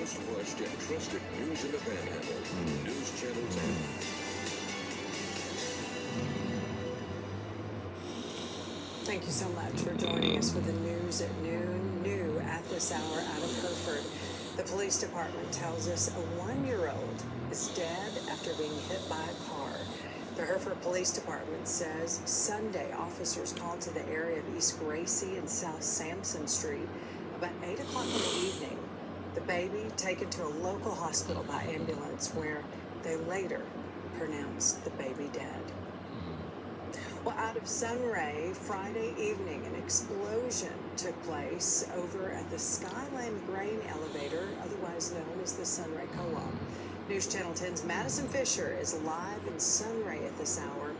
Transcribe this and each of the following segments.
most watched and trusted news in the Panhandle. News Channel 10. Thank you so much for joining us for the news at noon. New at this hour out of Hereford. The police department tells us a 1-year-old is dead after being hit by a car. The Hereford Police Department says Sunday officers called to the area of East Gracie and South Sampson Street about 8 o'clock in the evening. The baby taken to a local hospital by ambulance where they later pronounced the baby dead. Well, out of Sunray, Friday evening, an explosion took place over at the Skyland Grain Elevator, otherwise known as the Sunray Co-op. News Channel 10's Madison Fisher is live in Sunray at this hour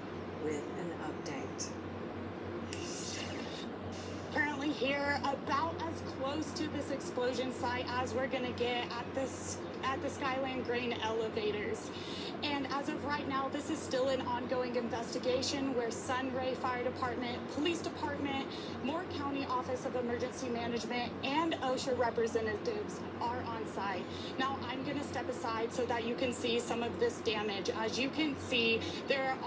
with an update. Currently here, about as close to this explosion site as we're going to get at the Skyland Grain elevators. And as of right now, this is still an ongoing investigation where Sunray Fire Department, Police Department, Moore County Office of Emergency Management, and OSHA representatives are on site. Now, I'm going to step aside so that you can see some of this damage. As you can see, there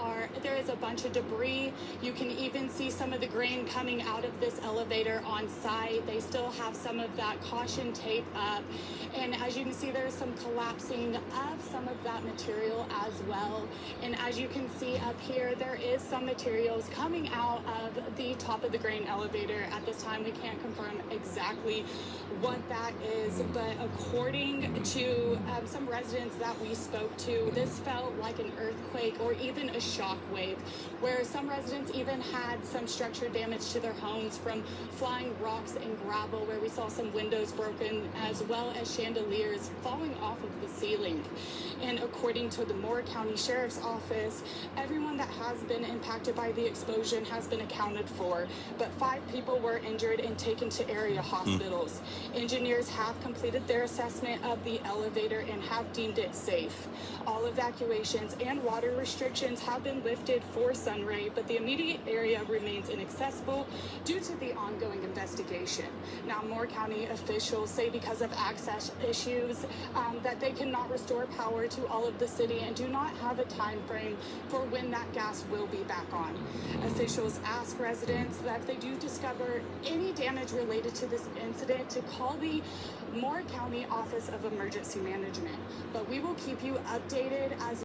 is a bunch of debris. You can even see some of the grain coming out of this elevator on site. They still have some of that caution tape up. And as you can see, there's some collapsing of some of that material as well. And as you can see up here, there is some materials coming out of the top of the grain elevator. At this time, we can't confirm exactly what that is, but according to some residents that we spoke to, this felt like an earthquake or even a shock wave, where some residents even had some structure damage to their homes from flying rocks and gravel, where we saw some windows broken as well as chandeliers falling off of the ceiling. And according to the Moore County Sheriff's Office, everyone that has been impacted by the explosion has been accounted for, but 5 people were injured and taken to area hospitals. Engineers have completed their assessment of the elevator and have deemed it safe. All evacuations and water restrictions have been lifted for Sunray, but the immediate area remains inaccessible due to the ongoing investigation. Now, Moore County officials say because of access issues that they cannot restore power to all of the city and do not have a time frame for when that gas will be back on. Officials ask residents that if they do discover any damage related to this incident to call the Moore County Office of Emergency Management. But we will keep you updated as